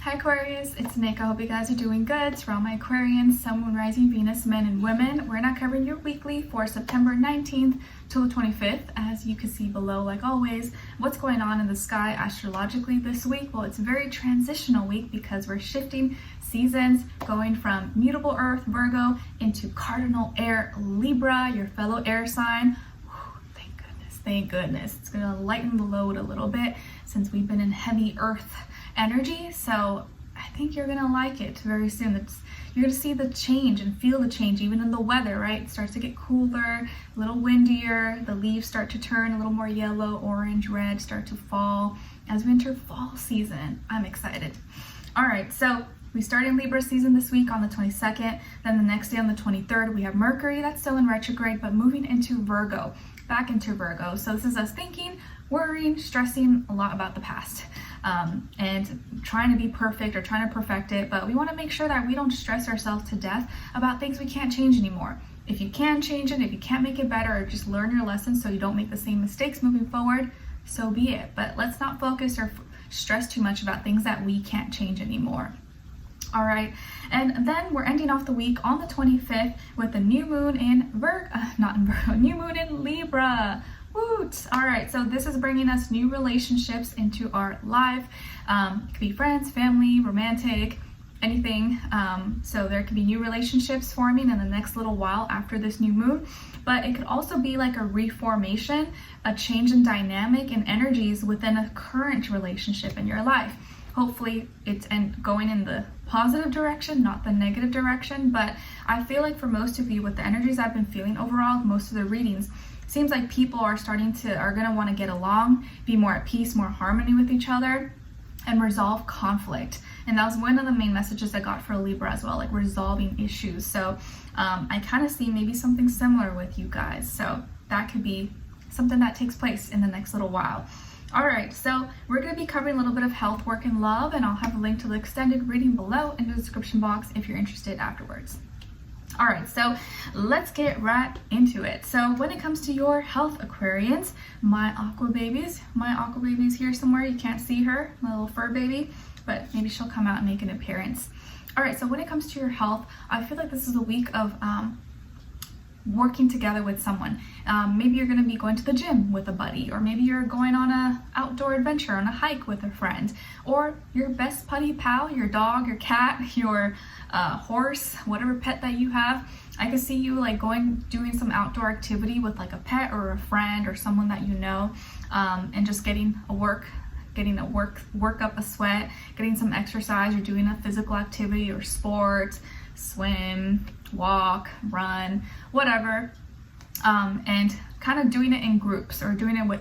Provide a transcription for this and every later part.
Hi Aquarius, it's Nick. I hope you guys are doing good. To all my Aquarians, Sun, Moon, Rising, Venus, men and women, we're not covering your weekly for September 19th till the 25th. As you can see below, like always, what's going on in the sky astrologically this week? Well, it's a very transitional week because we're shifting seasons, going from mutable Earth, Virgo, into cardinal air, Libra, your fellow air sign. Thank goodness. It's going to lighten the load a little bit since we've been in heavy Earth energy. So I think you're going to like it very soon. You're going to see the change and feel the change even in the weather, right? It starts to get cooler, a little windier. The leaves start to turn a little more yellow, orange, red, start to fall as we enter fall season. I'm excited. All right, so we start in Libra season this week on the 22nd. Then the next day on the 23rd, we have Mercury that's still in retrograde, but moving into Virgo, back into Virgo. So this is us thinking, worrying, stressing a lot about the past, and trying to be perfect or trying to perfect it. But we want to make sure that we don't stress ourselves to death about things we can't change anymore. If you can change it, if you can't make it better, or just learn your lessons so you don't make the same mistakes moving forward, so be it. But let's not focus or stress too much about things that we can't change anymore. All right, and then we're ending off the week on the 25th with the new moon in new moon in Libra. Woot! All right, so this is bringing us new relationships into our life. It could be friends, family, romantic, anything. So there could be new relationships forming in the next little while after this new moon, but it could also be like a reformation, a change in dynamic and energies within a current relationship in your life. Hopefully it's going in the positive direction, not the negative direction. But I feel like for most of you, with the energies I've been feeling overall, most of the readings, seems like people are going to want to get along, be more at peace, more harmony with each other, and resolve conflict. And that was one of the main messages I got for Libra as well, like resolving issues. So I kind of see maybe something similar with you guys. So that could be something that takes place in the next little while. All right, so we're going to be covering a little bit of health, work, and love, and I'll have a link to the extended reading below in the description box if you're interested afterwards. All right, so let's get right into it. So when it comes to your health, Aquarians, my aqua baby's here somewhere. You can't see her, my little fur baby, but maybe she'll come out and make an appearance. All right, so when it comes to your health, I feel like this is a week of working together with someone. Maybe you're going to be going to the gym with a buddy, or maybe you're going on a outdoor adventure, on a hike with a friend, or your best buddy pal, your dog, your cat, your horse, whatever pet that you have. I could see you like doing some outdoor activity with like a pet or a friend or someone that you know, and just getting a work up a sweat, getting some exercise, or doing a physical activity or sport, swim, walk, run, whatever, and kind of doing it in groups or doing it with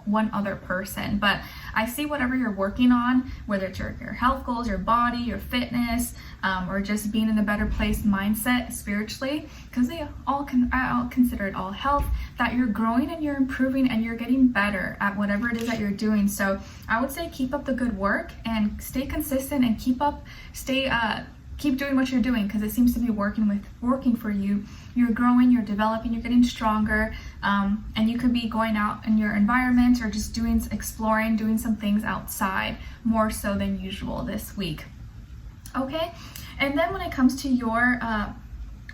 one other person. But I see whatever you're working on, whether it's your health goals, your body, your fitness, or just being in a better place mindset spiritually, because I'll consider it all health, that you're growing and you're improving and you're getting better at whatever it is that you're doing. So I would say keep up the good work and stay consistent and keep doing what you're doing, because it seems to be working for you. You're growing, you're developing, you're getting stronger, and you could be going out in your environment or just exploring, doing some things outside more so than usual this week. Okay, and then when it comes to your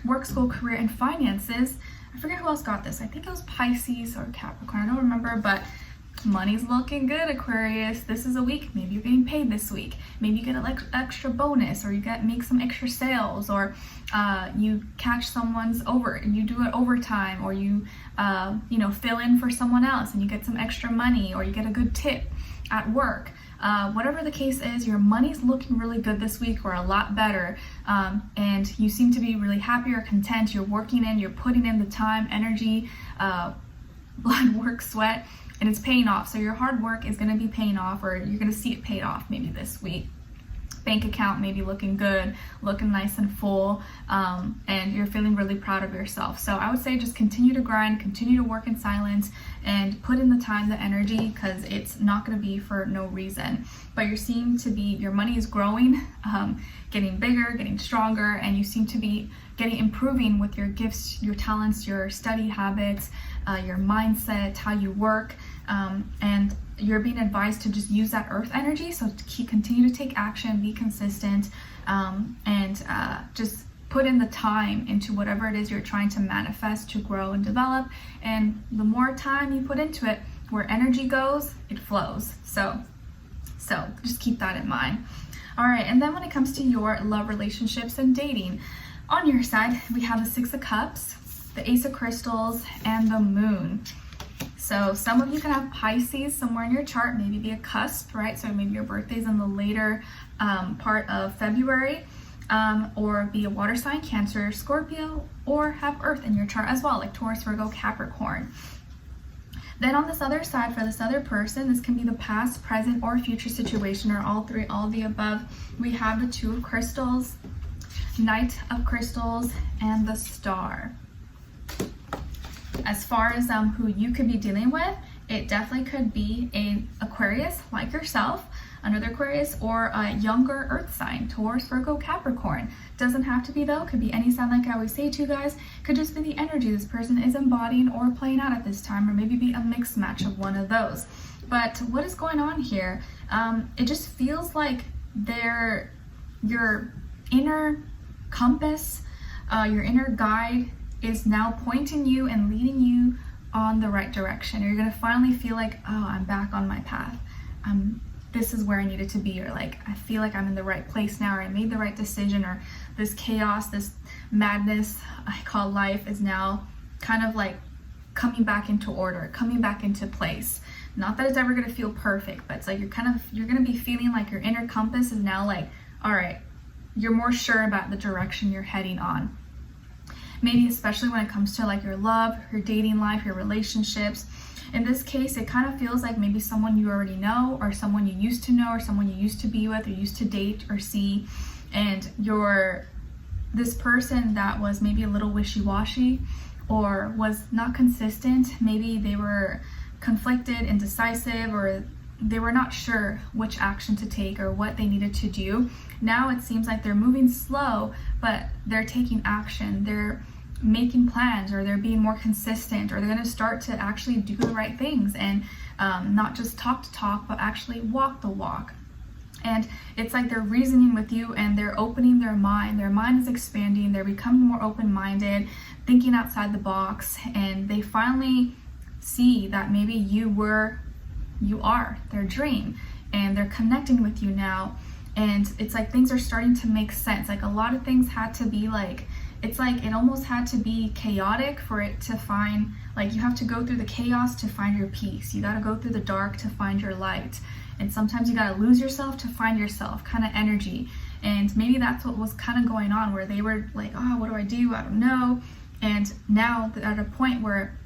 work, school, career, and finances, I forget who else got this. I think it was Pisces or Capricorn, I don't remember, but money's looking good, Aquarius. This is a week, maybe you're getting paid this week. Maybe you get an extra bonus, or you make some extra sales, or you catch someone's and you do it overtime, or you fill in for someone else and you get some extra money, or you get a good tip at work. Whatever the case is, your money's looking really good this week, or a lot better, and you seem to be really happy or content. You're you're putting in the time, energy, blood, work, sweat, and it's paying off. So your hard work is going to be paying off, or you're going to see it paid off maybe this week. Bank account maybe looking good, looking nice and full, and you're feeling really proud of yourself. So I would say just continue to grind, continue to work in silence, and put in the time, the energy, because it's not going to be for no reason. But your money is growing, getting bigger, getting stronger, and you seem to be improving with your gifts, your talents, your study habits, your mindset, how you work, and you're being advised to just use that earth energy. So continue to take action, be consistent, and just put in the time into whatever it is you're trying to manifest, to grow and develop. And the more time you put into it, where energy goes, it flows. So just keep that in mind. All right, and then when it comes to your love, relationships, and dating, on your side, we have the Six of Cups, the Ace of Crystals, and the Moon. So some of you can have Pisces somewhere in your chart, maybe be a cusp, right? So maybe your birthday's in the later part of February, or be a water sign, Cancer, Scorpio, or have Earth in your chart as well, like Taurus, Virgo, Capricorn. Then on this other side, for this other person, this can be the past, present, or future situation, or all three, all of the above. We have the Two of Crystals, Knight of Crystals, and the Star. As far as who you could be dealing with, it definitely could be an Aquarius like yourself, another Aquarius, or a younger earth sign, Taurus, Virgo, Capricorn. Doesn't have to be though, could be any sign, like I always say to you guys. Could just be the energy this person is embodying or playing out at this time, or maybe be a mixed match of one of those. But what is going on here? It just feels like your inner compass, your inner guide is now pointing you and leading you on the right direction. You're gonna finally feel like, oh, I'm back on my path. This is where I needed to be, or like, I feel like I'm in the right place now, or I made the right decision, or this chaos, this madness I call life is now kind of like coming back into order, coming back into place. Not that it's ever gonna feel perfect, but it's like you're gonna be feeling like your inner compass is now like, all right, you're more sure about the direction you're heading on. Maybe especially when it comes to like your love, your dating life, your relationships. In this case, it kind of feels like maybe someone you already know, or someone you used to know, or someone you used to be with, or used to date or see, and this person that was maybe a little wishy-washy or was not consistent. Maybe they were conflicted, indecisive, or they were not sure which action to take or what they needed to do. Now it seems like they're moving slow, but they're taking action. They're making plans, or they're being more consistent, or they're going to start to actually do the right things, and not just talk to talk, but actually walk the walk. And it's like they're reasoning with you, and they're opening their mind. Their mind is expanding. They're becoming more open-minded, thinking outside the box, and they finally see that maybe you are their dream, and they're connecting with you now. And it's like things are starting to make sense. Like a lot of things had to be like, it's like it almost had to be chaotic for it to find, like you have to go through the chaos to find your peace. You got to go through the dark to find your light. And sometimes you got to lose yourself to find yourself, kind of energy. And maybe that's what was kind of going on, where they were like, oh, what do? I don't know. And now they're at a point where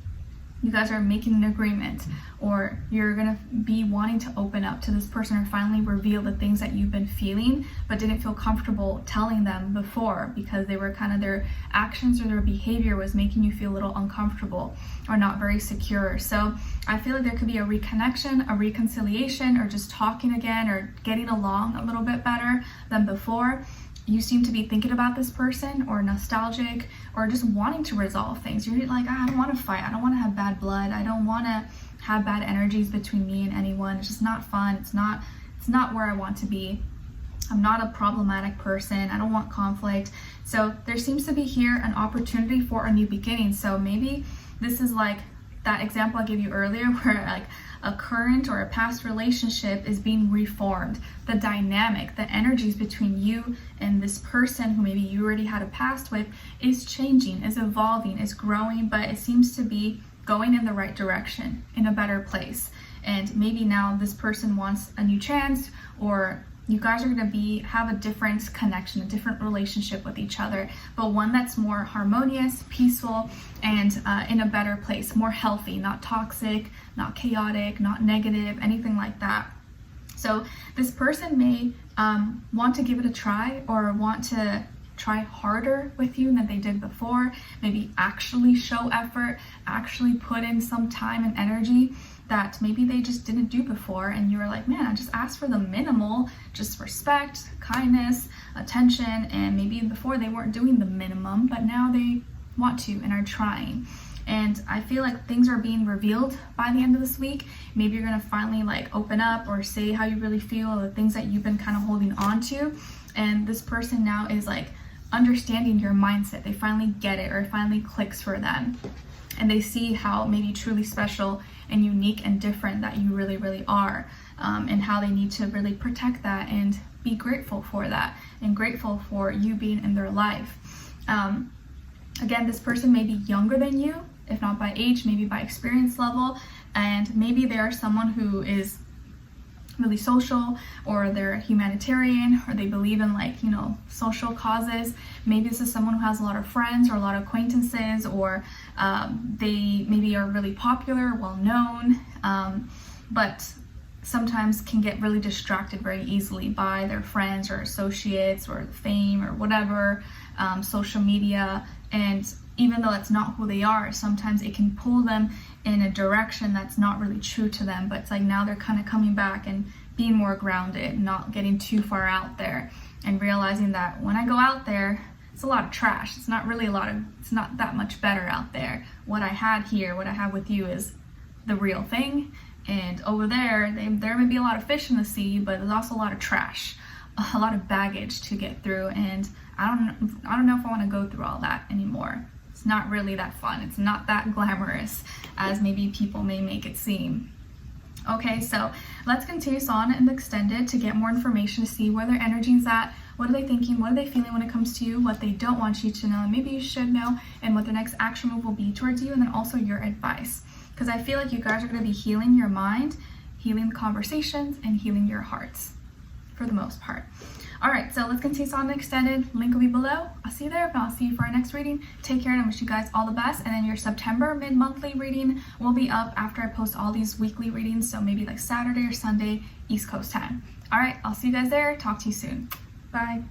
you guys are making an agreement, or you're gonna be wanting to open up to this person, or finally reveal the things that you've been feeling but didn't feel comfortable telling them before, because they were kind of, their actions or their behavior was making you feel a little uncomfortable or not very secure. So I feel like there could be a reconnection, a reconciliation, or just talking again, or getting along a little bit better than before. You seem to be thinking about this person, or nostalgic, or just wanting to resolve things. You're like, I don't want to fight. I don't want to have bad blood. I don't want to have bad energies between me and anyone. It's just not fun. It's not where I want to be. I'm not a problematic person. I don't want conflict. So there seems to be here an opportunity for a new beginning. So maybe this is like that example I gave you earlier, where like a current or a past relationship is being reformed. The dynamic, the energies between you and this person who maybe you already had a past with is changing, is evolving, is growing, but it seems to be going in the right direction, in a better place. And maybe now this person wants a new chance, or you guys are going to have a different connection, a different relationship with each other, but one that's more harmonious, peaceful, and in a better place, more healthy, not toxic, not chaotic, not negative, anything like that. So this person may want to give it a try, or want to try harder with you than they did before, maybe actually show effort, actually put in some time and energy that maybe they just didn't do before. And you were like, man, I just asked for the minimal, just respect, kindness, attention, and maybe before they weren't doing the minimum, but now they want to and are trying. And I feel like things are being revealed by the end of this week. Maybe you're gonna finally like open up or say how you really feel, the things that you've been kind of holding on to. And this person now is like understanding your mindset. They finally get it, or it finally clicks for them. And they see how maybe truly special and unique and different that you really, really are, and how they need to really protect that and be grateful for that, and grateful for you being in their life. Again, this person may be younger than you, if not by age, maybe by experience level, and maybe they are someone who is really social, or they're a humanitarian, or they believe in like, you know, social causes. Maybe this is someone who has a lot of friends or a lot of acquaintances, or they maybe are really popular, well known, but sometimes can get really distracted very easily by their friends or associates or fame or whatever, social media. And even though that's not who they are, sometimes it can pull them in a direction that's not really true to them. But it's like now they're kind of coming back and being more grounded, not getting too far out there, and realizing that when I go out there, it's a lot of trash. It's not really it's not that much better out there. What I had here, what I have with you is the real thing. And over there, there may be a lot of fish in the sea, but there's also a lot of trash, a lot of baggage to get through. And I don't know if I want to go through all that anymore. It's not really that fun. It's not that glamorous as maybe people may make it seem. Okay, so let's continue on in the extended to get more information, to see where their energy's at, what are they thinking, what are they feeling when it comes to you, what they don't want you to know, and maybe you should know, and what their next action move will be towards you, and then also your advice. Because I feel like you guys are going to be healing your mind, healing conversations, and healing your hearts for the most part. All right, so let's continue on the extended. Link will be below. I'll see you there. If not, I'll see you for our next reading. Take care, and I wish you guys all the best. And then your September mid-monthly reading will be up after I post all these weekly readings, so maybe like Saturday or Sunday, East Coast time. All right, I'll see you guys there. Talk to you soon. Bye.